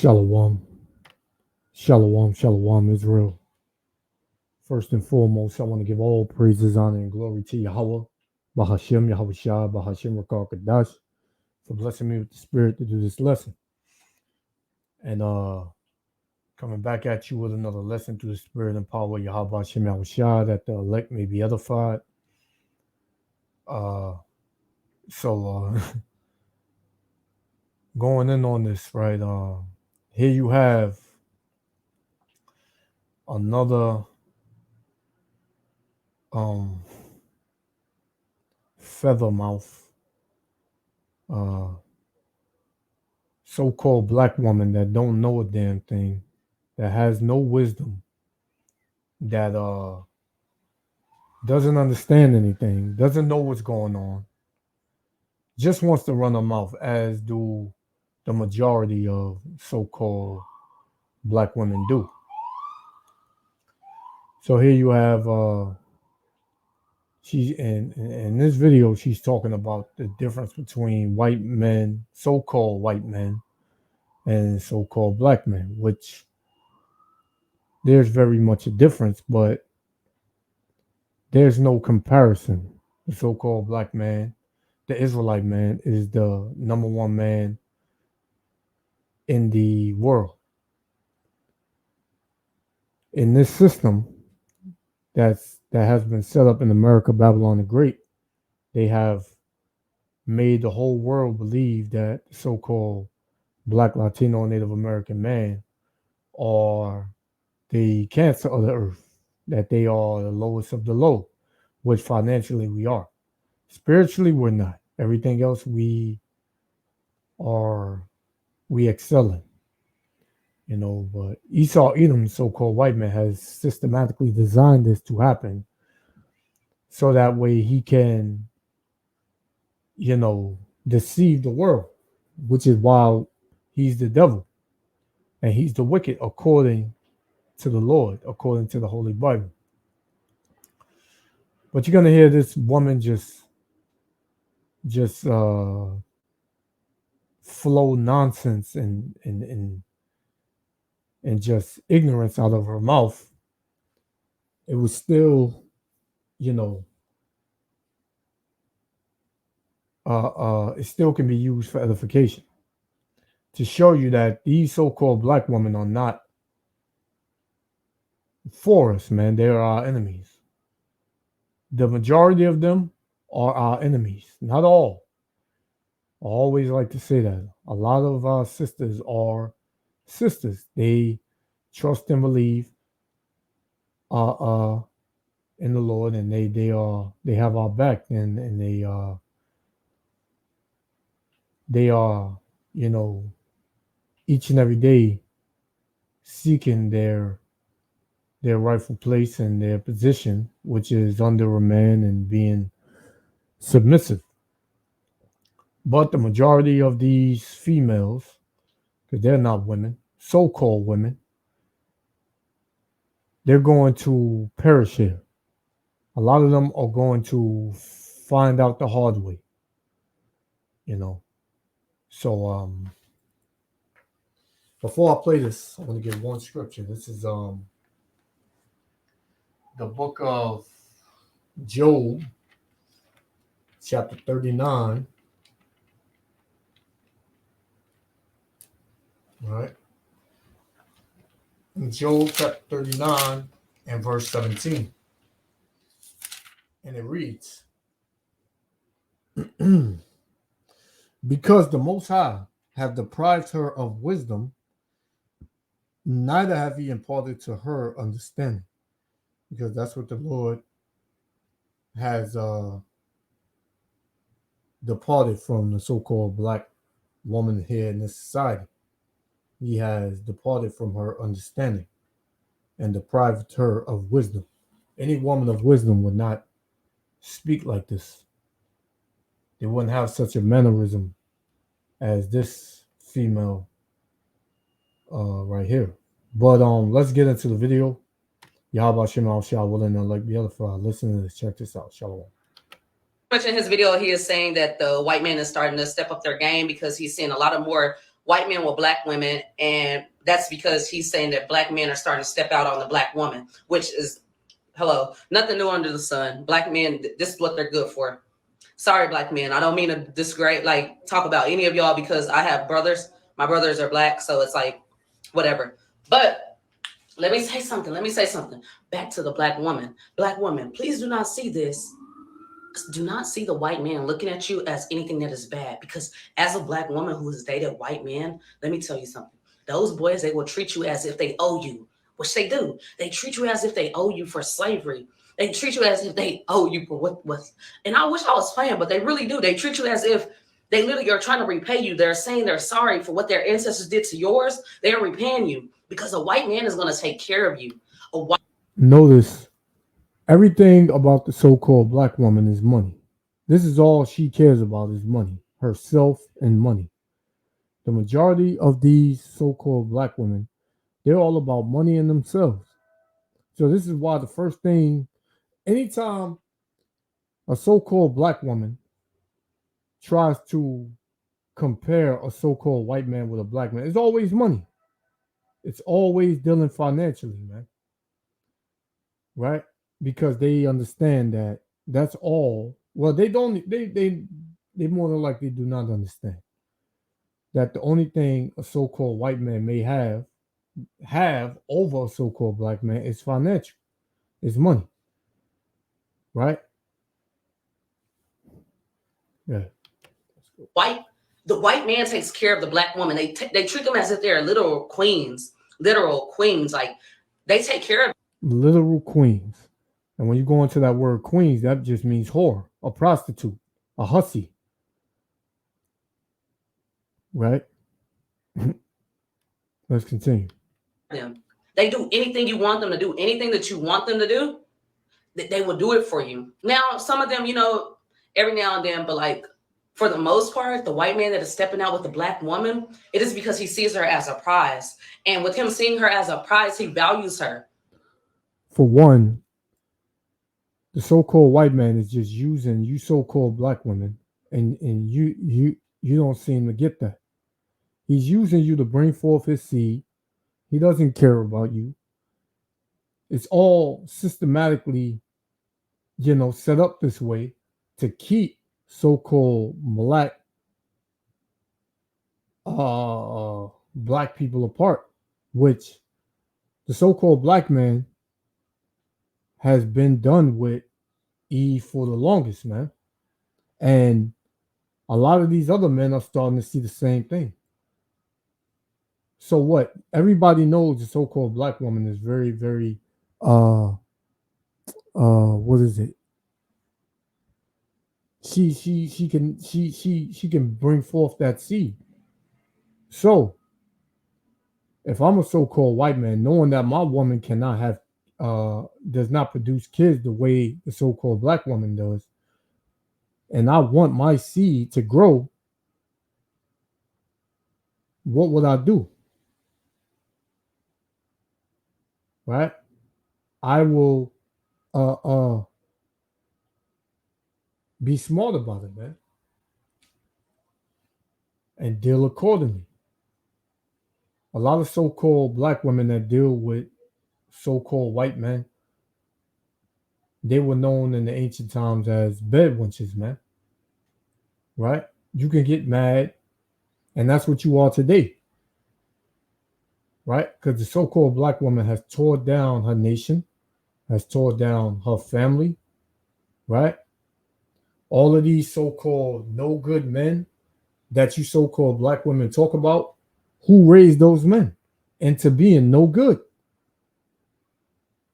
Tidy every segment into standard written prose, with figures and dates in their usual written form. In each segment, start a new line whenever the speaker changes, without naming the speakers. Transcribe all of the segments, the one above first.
Shalom. Shalom, shalom, Israel. First and foremost, I want to give all praises, honor, and glory to Yahweh, Bahashem, Yahweh Shah, Bahashem Rakar Kadash, for blessing me with the spirit to do this lesson. And coming back at you with another lesson through the spirit and power of Yahweh Bahashem Yahweh Shah, that the elect may be edified. Uh, so going in on this, right? Here you have another feather mouth, so-called black woman that don't know a damn thing, that has no wisdom, that doesn't understand anything, doesn't know what's going on, just wants to run her mouth, as do the majority of so-called black women do. So here you have she's in this video, she's talking about the difference between white men, so-called white men, and so-called black men, which there's very much a difference, but there's no comparison. The so-called black man, the Israelite man, is the number one man in the world. In this system that has been set up in America, Babylon the Great, they have made the whole world believe that the so-called black, Latino, Native American man are the cancer of the earth, that they are the lowest of the low, which financially we are. Spiritually, we're not. Everything else we excel in. But Esau Edom, so-called white man, has systematically designed this to happen so that way he can, deceive the world, which is why he's the devil and he's the wicked according to the Lord, according to the Holy Bible. But you're going to hear this woman just flow nonsense and just ignorance out of her mouth. It was still, it still can be used for edification to show you that these so-called black women are not for us, man. They are our enemies. The majority of them are our enemies, not all. I always like to say that. A lot of our sisters are sisters. They trust and believe in the Lord, and they have our back, and they are, each and every day seeking their rightful place and their position, which is under a man and being submissive. But the majority of these females, because they're not women, so-called women, they're going to perish here. A lot of them are going to find out the hard way, So before I play this, I want to give one scripture. This is the book of Job, chapter 39. All right. Job chapter 39 and verse 17. And it reads, because the Most High have deprived her of wisdom, neither have he imparted to her understanding. Because that's what the Lord has departed from the so-called black woman here in this society. He has departed from her understanding and deprived her of wisdom. Any woman of wisdom would not speak like this. They wouldn't have such a mannerism as this female right here. But let's get into the video. Yahweh Shem Al Shah willing and like the other file. Listen to this. Check this out. Shalom.
Much in his video, he is saying that the white man is starting to step up their game because he's seeing a lot of more white men with black women, and that's because he's saying that black men are starting to step out on the black woman, which is, hello, nothing new under the sun. Black men, this is what they're good for. Sorry, black men. I don't mean to disgrade, like, talk about any of y'all, because I have brothers. My brothers are black, so it's like, whatever. But let me say something. Back to the black woman. Black woman, please do not see this. Do not see the white man looking at you as anything that is bad. Because as a black woman who has dated white men, let me tell you something. Those boys, they will treat you as if they owe you, which they do. They treat you as if they owe you for slavery. They treat you as if they owe you for what was. And I wish I was playing, but they really do. They treat you as if they literally are trying to repay you. They're saying they're sorry for what their ancestors did to yours. They're repaying you because a white man is going to take care of you.
Notice everything about the so-called black woman is money. This is all she cares about is money, herself and money. The majority of these so-called black women, they're all about money and themselves. So this is why the first thing, anytime a so-called black woman tries to compare a so-called white man with a black man, it's always money. It's always dealing financially, man. Right? Because they understand that that's all. Well, they don't. They more than likely do not understand that the only thing a so-called white man may have over a so-called black man is financial, is money. Right? Yeah.
The white man takes care of the black woman. They treat them as if they're literal queens. Like, they take care of
literal queens. And when you go into that word queens, that just means whore, a prostitute, a hussy. Right? Let's continue.
them. They do anything you want them to do, anything that you want them to do, they will do it for you. Now, some of them, every now and then, but like, for the most part, the white man that is stepping out with the black woman, it is because he sees her as a prize. And with him seeing her as a prize, he values her.
For one, the so-called white man is just using you so-called black women, and you don't seem to get that. He's using you to bring forth his seed. He doesn't care about you. It's all systematically, set up this way to keep so-called black people apart, which the so-called black man has been done with Eve for the longest, man. And a lot of these other men are starting to see the same thing. So what? Everybody knows the so-called black woman is very, very what is it? She can bring forth that seed. So if I'm a so-called white man, knowing that my woman cannot have does not produce kids the way the so-called black woman does, and I want my seed to grow, what would I do? Right? I will be smart about it, man, and deal accordingly. A lot of so-called black women that deal with so-called white men, they were known in the ancient times as bed wenches, man. Right? You can get mad, and that's what you are today. Right? Because the so-called black woman has tore down her nation, has tore down her family. Right? All of these so-called no good men that you so-called black women talk about, who raised those men into being no good?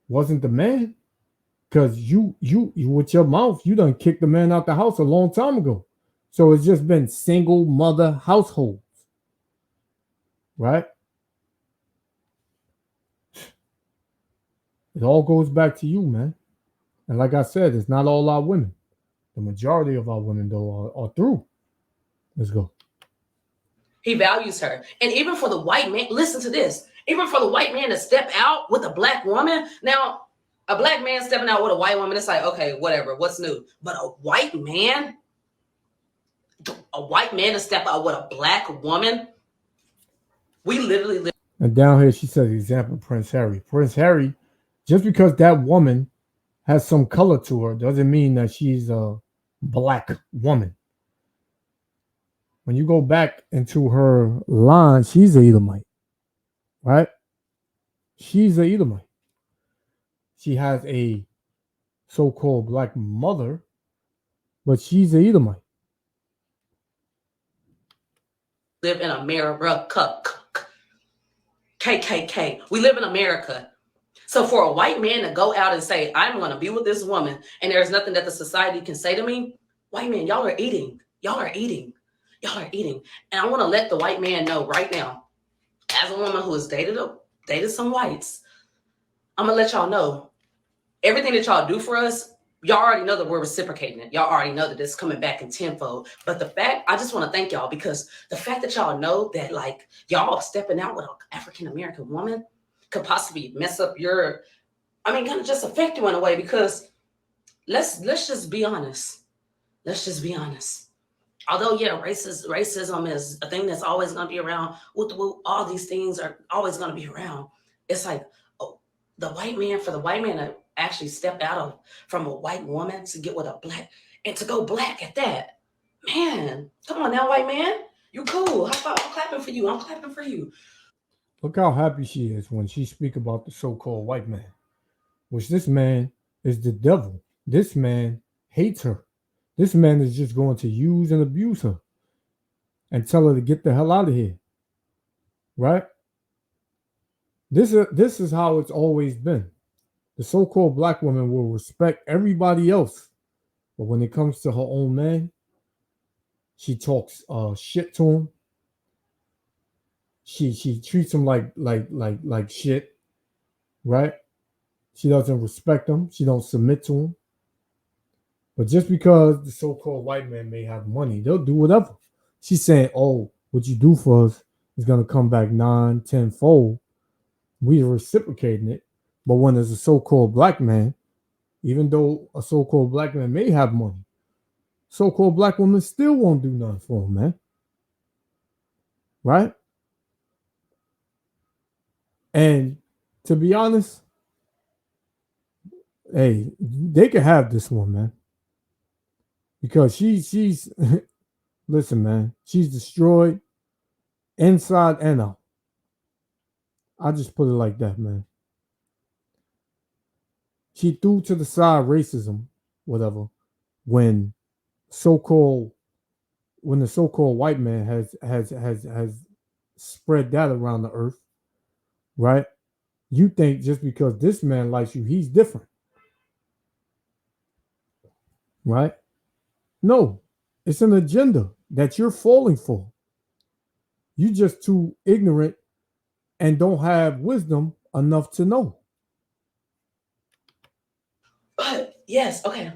Wasn't the man? Because you with your mouth, you done kicked the man out the house a long time ago. So it's just been single mother households. Right? It all goes back to you, man. And like I said, it's not all our women. The majority of our women, though, are through. Let's go.
He values her. And even for the white man, listen to this. Even for the white man to step out with a black woman. Now, a black man stepping out with a white woman, it's like, okay, whatever, what's new? But a white man to step out with a black woman, We literally live.
And down here, she says, example, Prince Harry. Prince Harry, just because that woman has some color to her doesn't mean that she's a black woman. When you go back into her line, she's a Edomite, right? She's a Edomite. She has a so-called black mother, but she's a Edomite.
live in America. KKK. We live in America. So for a white man to go out and say, I'm going to be with this woman, and there's nothing that the society can say to me, white man, y'all are eating. Y'all are eating. Y'all are eating. And I want to let the white man know right now, as a woman who has dated some whites, I'm going to let y'all know everything that y'all do for us, y'all already know that we're reciprocating it. Y'all already know that it's coming back in tenfold. But the fact, I just want to thank y'all, because the fact that y'all know that, like, y'all stepping out with an African American woman could possibly mess up your, kind of just affect you in a way, because let's just be honest. Let's just be honest. Although, yeah, racism is a thing that's always going to be around. All these things are always going to be around. It's like, oh, for the white man to actually step out of from a white woman to get with a black, and to go black at that. Man, come on now, white man. You cool. I'm clapping for you. I'm clapping for you.
Look how happy she is when she speak about the so-called white man, which this man is the devil. This man hates her. This man is just going to use and abuse her and tell her to get the hell out of here. Right? This is how it's always been. The so-called black woman will respect everybody else, but when it comes to her own man, she talks shit to him. She treats him like shit, right? She doesn't respect him. She don't submit to him. But just because the so-called white man may have money, they'll do whatever. She's saying, "Oh, what you do for us is gonna come back 9, 10 fold." We are reciprocating it. But when there's a so-called black man, even though a so-called black man may have money, so-called black woman still won't do nothing for him, man. Right? And to be honest, hey, they can have this one, man. Because she's listen, man, she's destroyed inside and out. I just put it like that, man. She threw to the side racism, whatever, when so-called when the so-called white man has spread that around the earth, right? You think just because this man likes you, he's different, right? No, it's an agenda that you're falling for. You just too ignorant and don't have wisdom enough to know.
But yes, okay.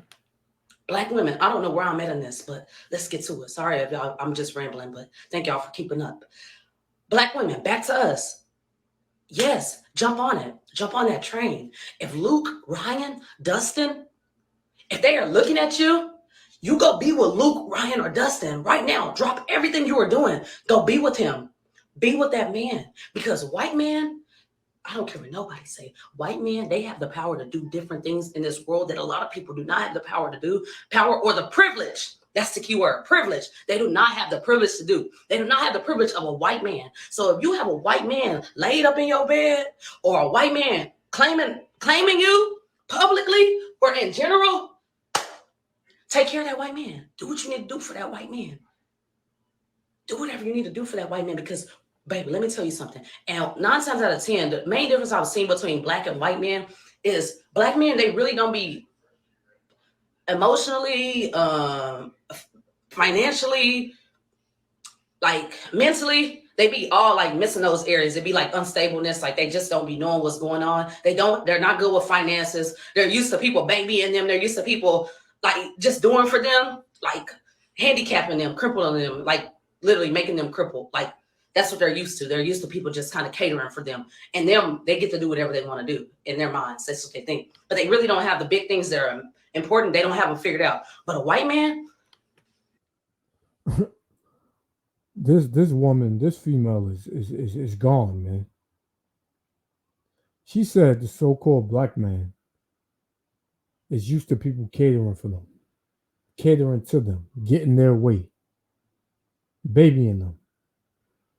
Black women, I don't know where I'm at in this, but let's get to it. Sorry if y'all, I'm just rambling, but thank y'all for keeping up. Black women, back to us. Yes, jump on it. Jump on that train. If Luke, Ryan, Dustin, if they are looking at you, you go be with Luke, Ryan, or Dustin right now. Drop everything you are doing. Go be with him. Be with that man. Because white man, I don't care what nobody say. White men, they have the power to do different things in this world that a lot of people do not have the power to do. Power or the privilege. That's the key word, privilege. They do not have the privilege to do. They do not have the privilege of a white man. So if you have a white man laid up in your bed, or a white man claiming you publicly or in general, take care of that white man. Do what you need to do for that white man. Do whatever you need to do for that white man, because baby, let me tell you something. And 9 times out of 10, the main difference I've seen between black and white men is black men, they really don't be emotionally, financially, like mentally, they be all like missing those areas. It'd be like unstableness, like they just don't be knowing what's going on. They're not good with finances. They're used to people babying them. They're used to people like just doing for them, like handicapping them, crippling them, like literally making them crippled. Like that's what they're used to. They're used to people just kind of catering for them. And them, they get to do whatever they want to do in their minds. That's what they think. But they really don't have the big things that are important. They don't have them figured out. But a white man,
this woman, this female is gone, man. She said the so-called black man is used to people catering for them, catering to them, getting their way, babying them.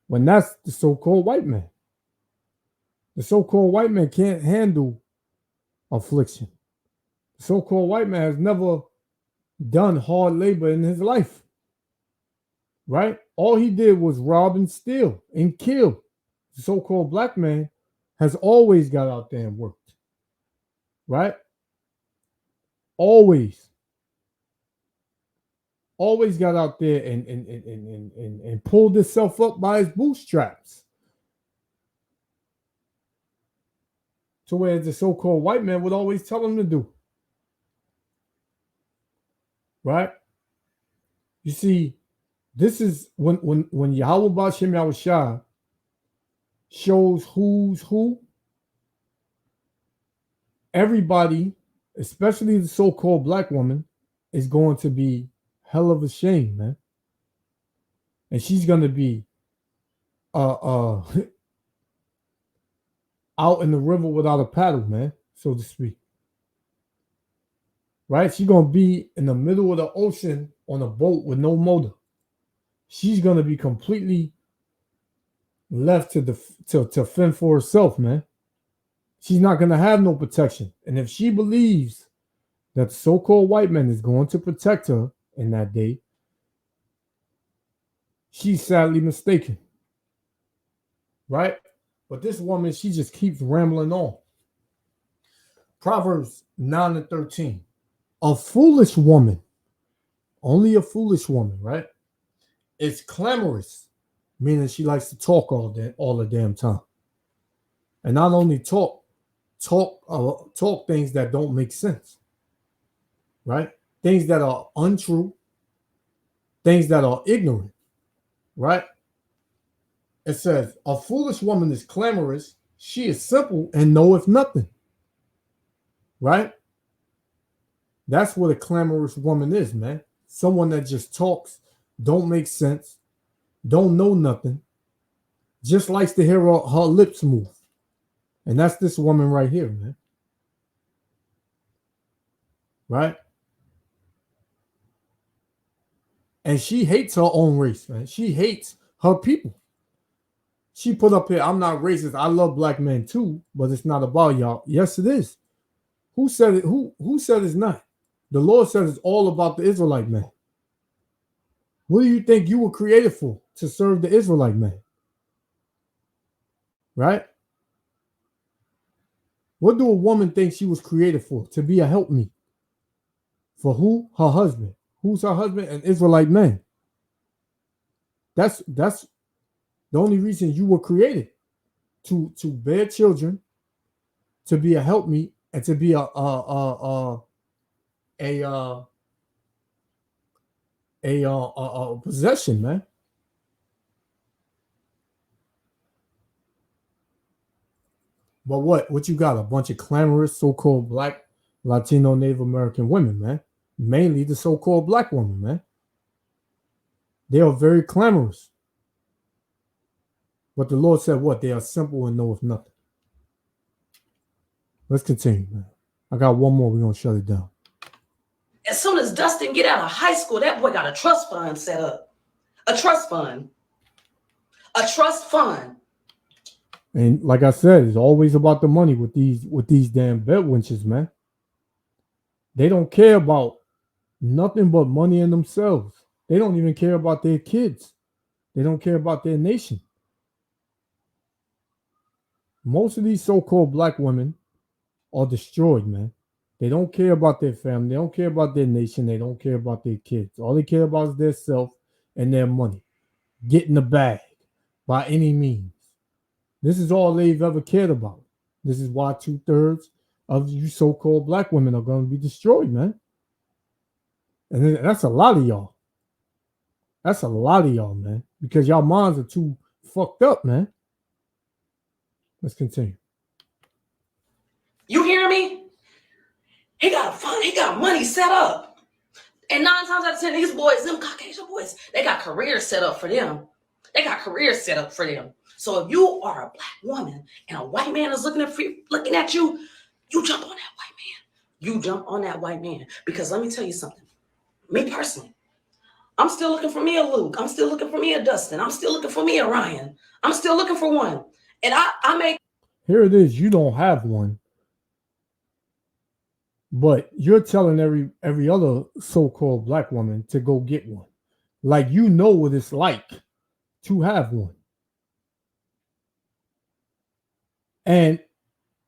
When that's the so-called white man. The so-called white man can't handle affliction. The so-called white man has never done hard labor in his life. Right? All he did was rob and steal and kill. The so-called black man has always got out there and worked. Right? Always. Always got out there and pulled himself up by his bootstraps. To where the so-called white man would always tell him to do. Right? You see, this is when Yahweh Bashem Yahushua shows who's who. Everybody, especially the so-called black woman, is going to be hell of a shame, man. And she's gonna be out in the river without a paddle, man, so to speak. Right? She's gonna be in the middle of the ocean on a boat with no motor. She's gonna be completely left to fend for herself, man. She's not gonna have no protection. And if she believes that the so-called white man is going to protect her in that day, she's sadly mistaken. Right? But this woman, she just keeps rambling on. Proverbs 9:13. A foolish woman, only a foolish woman, right, is clamorous, meaning she likes to talk all the damn time. And not only talk things that don't make sense, right? Things that are untrue, things that are ignorant, right? It says, a foolish woman is clamorous, she is simple and knoweth nothing, right? That's what a clamorous woman is, man. Someone that just talks, don't make sense, don't know nothing, just likes to hear her lips move. And that's this woman right here, man. Right? And she hates her own race, man. She hates her people. She put up here, I'm not racist. I love black men too, but it's not about y'all. Yes, it is. Who said it? Who said it's not? The Lord says it's all about the Israelite man. What do you think you were created for? To serve the Israelite man. Right? What do a woman think she was created for? To be a helpmeet. For who? Her husband. Who's her husband? An Israelite man. That's the only reason you were created. To bear children, to be a helpmeet, and to be a possession, man. But what you got? A bunch of clamorous so-called black, Latino, Native American women, man. Mainly the so-called black woman, man. They are very clamorous. But the Lord said what? They are simple and knoweth nothing. Let's continue, man. I got one more. We're going to shut it down.
As soon as Dustin get out of high school, that boy got a trust fund set up. A trust fund. A trust fund.
And like I said, it's always about the money with these damn bed wenches, man. They don't care about nothing but money and themselves. They don't even care about their kids. They don't care about their nation. Most of these so-called black women are destroyed, man. They don't care about their family. They don't care about their nation. They don't care about their kids. All they care about is their self and their money. Getting the bag by any means. This is all they've ever cared about. This is why 2/3 of you so-called black women are going to be destroyed, man. And that's a lot of y'all. That's a lot of y'all, man. Because y'all minds are too fucked up, man. Let's continue.
You hear me? He got money set up. And 9 times out of 10, these boys, them Caucasian boys, they got careers set up for them. They got careers set up for them. So if you are a black woman and a white man is looking at you, you jump on that white man. You jump on that white man. Because let me tell you something. Me personally, I'm still looking for me a Luke. I'm still looking for me a Dustin. I'm still looking for me a Ryan. I'm still looking for one. And I make
Here it is. You don't have one, but you're telling every other so-called black woman to go get one. Like you know what it's like to have one. And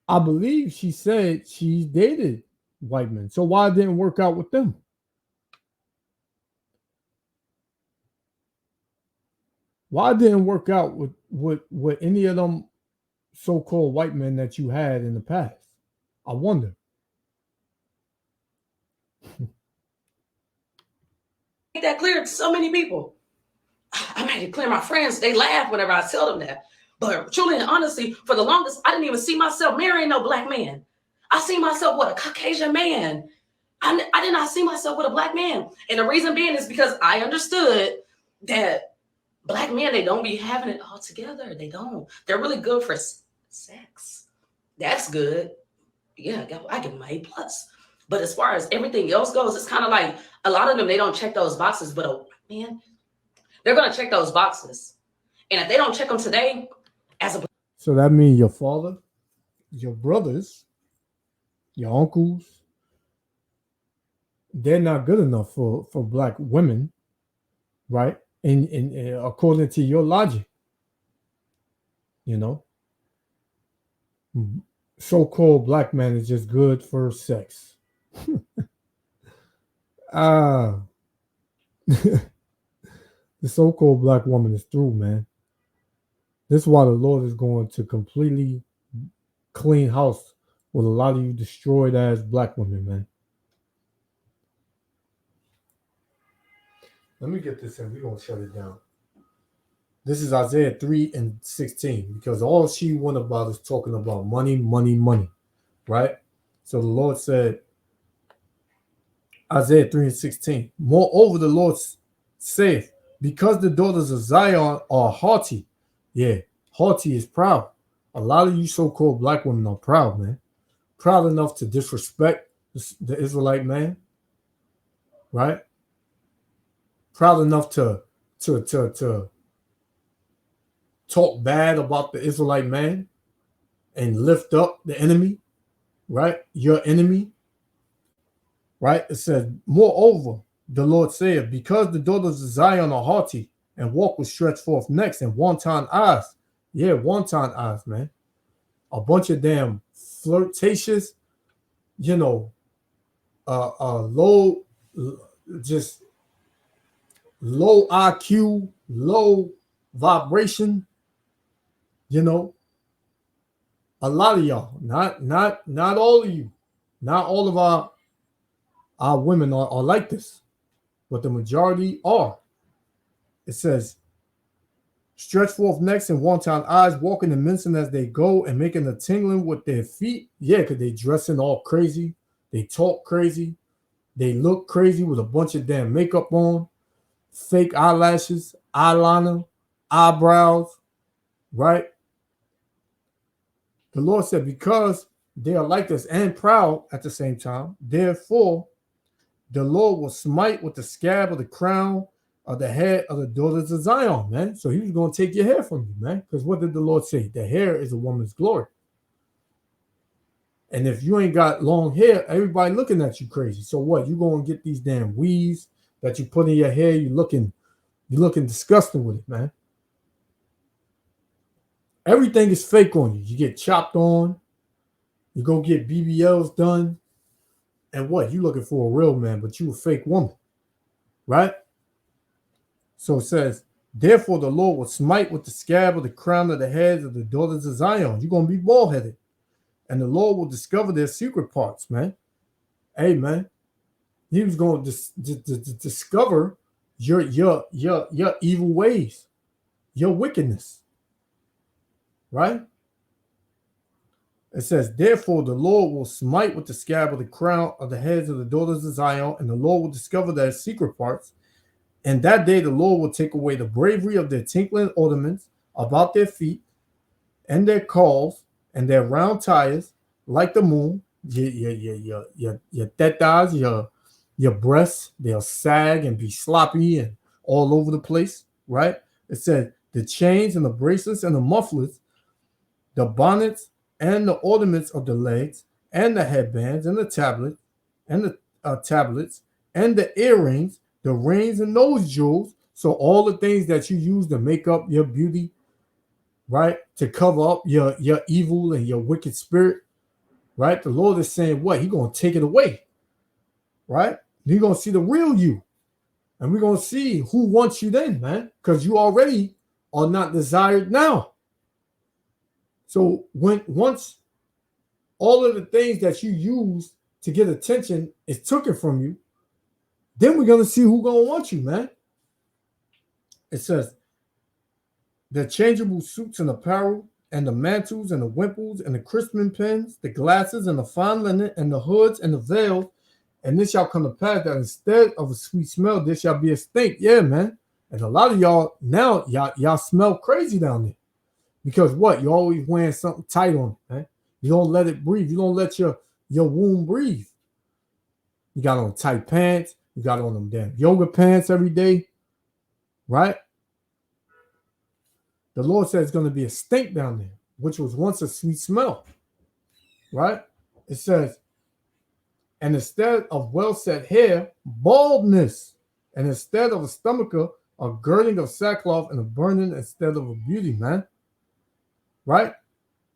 I believe she said she's dated white men. So why it didn't work out with them? Why it didn't work out with any of them so-called white men that you had in the past? I wonder.
that clear to so many people. I made it clear. My friends, they laugh whenever I tell them that. But truly and honestly, for the longest, I didn't even see myself marrying no black man. I see myself with a Caucasian man. I did not see myself with a black man. And the reason being is because I understood that black men, they don't be having it all together. They don't. They're really good for sex. That's good. Yeah, I give them an A+. But as far as everything else goes, it's kind of like a lot of them, they don't check those boxes. But a man, they're going to check those boxes. And if they don't check them today,
so that means your father, your brothers, your uncles, they're not good enough for black women, right? And according to your logic, you know, so-called black man is just good for sex. Ah, the so-called black woman is through, man. This is why the Lord is going to completely clean house with a lot of you destroyed ass black women, man. Let me get this in. We're going to shut it down. This is Isaiah 3:16, because all she went about is talking about money, money, money, right? So the Lord said, Isaiah 3:16, moreover, the Lord saith, because the daughters of Zion are haughty. Yeah, haughty is proud. A lot of you so-called black women are proud, man. Proud enough to disrespect the Israelite man, right? Proud enough to talk bad about the Israelite man and lift up the enemy, right? Your enemy, right? It says, moreover, the Lord saith, because the daughters of Zion are haughty and walk with stretched forth necks and wanton eyes. Yeah, wanton eyes, man. A bunch of damn flirtatious, low, just low IQ, low vibration, a lot of y'all, not all of you, not all of our women are like this, but the majority are. It says, stretch forth necks and wanton eyes, walking and mincing as they go and making a tingling with their feet. Yeah, because they dressing all crazy. They talk crazy. They look crazy with a bunch of damn makeup on, fake eyelashes, eyeliner, eyebrows, right? The Lord said, because they are like this and proud at the same time, therefore the Lord will smite with the scab of the crown of the head of the daughters of Zion, man. So he was going to take your hair from you, man. Because what did the Lord say? The hair is a woman's glory. And if you ain't got long hair, everybody looking at you crazy. So what? You going to get these damn weaves that you put in your hair. You looking disgusting with it, man. Everything is fake on you. You get chopped on. You go get BBLs done. And what? You looking for a real man, but you a fake woman. Right? So it says, therefore the Lord will smite with the scab of the crown of the heads of the daughters of Zion. You're going to be bald-headed. And the Lord will discover their secret parts, man. Hey, man. He was going to discover your evil ways, your wickedness. Right? It says, therefore the Lord will smite with the scab of the crown of the heads of the daughters of Zion, and the Lord will discover their secret parts, And that day the Lord will take away the bravery of their tinkling ornaments about their feet, and their calves, and their round tires, like the moon, your tetas, your breasts, they'll sag and be sloppy and all over the place, right? It said the chains and the bracelets and the mufflers, the bonnets and the ornaments of the legs, and the headbands and the tablet and the tablets and the earrings, the rings and nose jewels. So all the things that you use to make up your beauty, right? To cover up your evil and your wicked spirit, right? The Lord is saying what? He's gonna take it away, right? You're gonna see the real you. And we're gonna see who wants you then, man. Because you already are not desired now. So once all of the things that you use to get attention is taken from you, then we're gonna see who gonna want you, man. It says the changeable suits and apparel, and the mantles and the wimples and the crisping pins, the glasses and the fine linen and the hoods and the veils, and this shall come to pass that instead of a sweet smell, there shall be a stink. Yeah, man. And a lot of y'all now, y'all smell crazy down there. Because what? You're always wearing something tight on it, man. You don't let it breathe. You don't let your womb breathe. You got on tight pants. You got on them damn yoga pants every day, right? The Lord said it's going to be a stink down there, which was once a sweet smell, right? It says, and instead of well-set hair, baldness, and instead of a stomacher, a girding of sackcloth, and a burning instead of a beauty, man, right?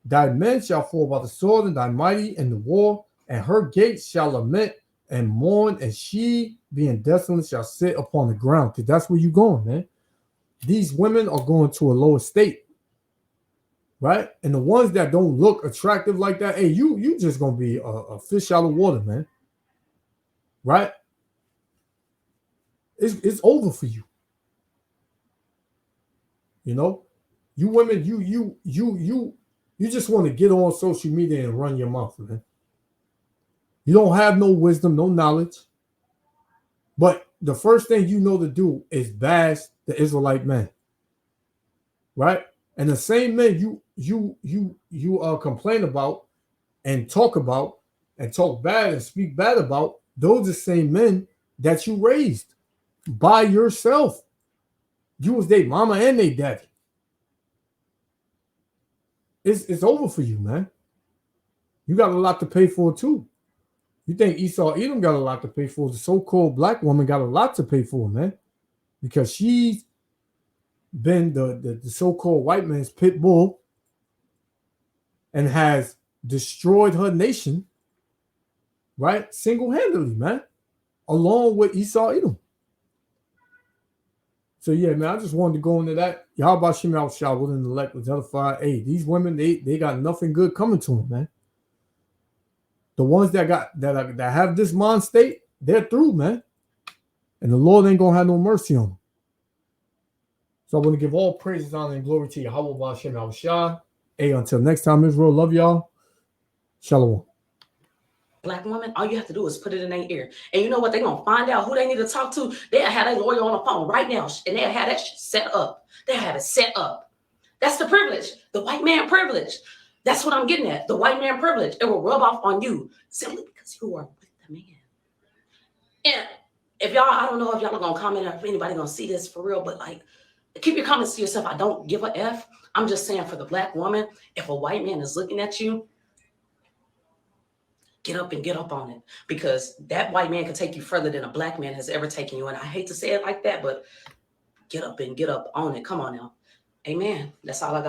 Thy men shall fall by the sword, and thy mighty in the war, and her gates shall lament and mourn, and she, being desolate, shall sit upon the ground. Because that's where you're going, man. These women are going to a lower state, right? And the ones that don't look attractive like that, hey, you just gonna be a fish out of water, man. Right? It's over for you. You know, you women, you just want to get on social media and run your mouth, man. You don't have no wisdom, no knowledge. But the first thing you know to do is bash the Israelite men, right? And the same men you complain about and talk bad and speak bad about, those are the same men that you raised by yourself. You was their mama and their daddy. It's over for you, man. You got a lot to pay for too. You think Esau Edom got a lot to pay for? The so-called black woman got a lot to pay for, man, because she's been the so-called white man's pit bull and has destroyed her nation, right, single-handedly, man, along with Esau Edom. So yeah, man, I just wanted to go into that. Y'all about Shem Al Shah, willing to elect with Hellfire. Hey, these women, they got nothing good coming to them, man. The ones that have this mind state, they're through, man. And the Lord ain't gonna have no mercy on them. So I want to give all praises, honor, and glory to Yahweh Shem Al Shah. Hey, until next time, Israel, love y'all. Shalom.
Black woman, all you have to do is put it in their ear. And you know what? They're going to find out who they need to talk to. They'll have that lawyer on the phone right now, and they'll have that shit set up. They'll have it set up. That's the privilege, the white man privilege. That's what I'm getting at, the white man privilege. It will rub off on you simply because you are with the man. And if y'all, I don't know if y'all are going to comment or if anybody going to see this for real, but like, keep your comments to yourself. I don't give a F. I'm just saying for the black woman, if a white man is looking at you, get up and get up on it, because that white man can take you further than a black man has ever taken you. And I hate to say it like that, but get up and get up on it. Come on now. Amen. That's all I got.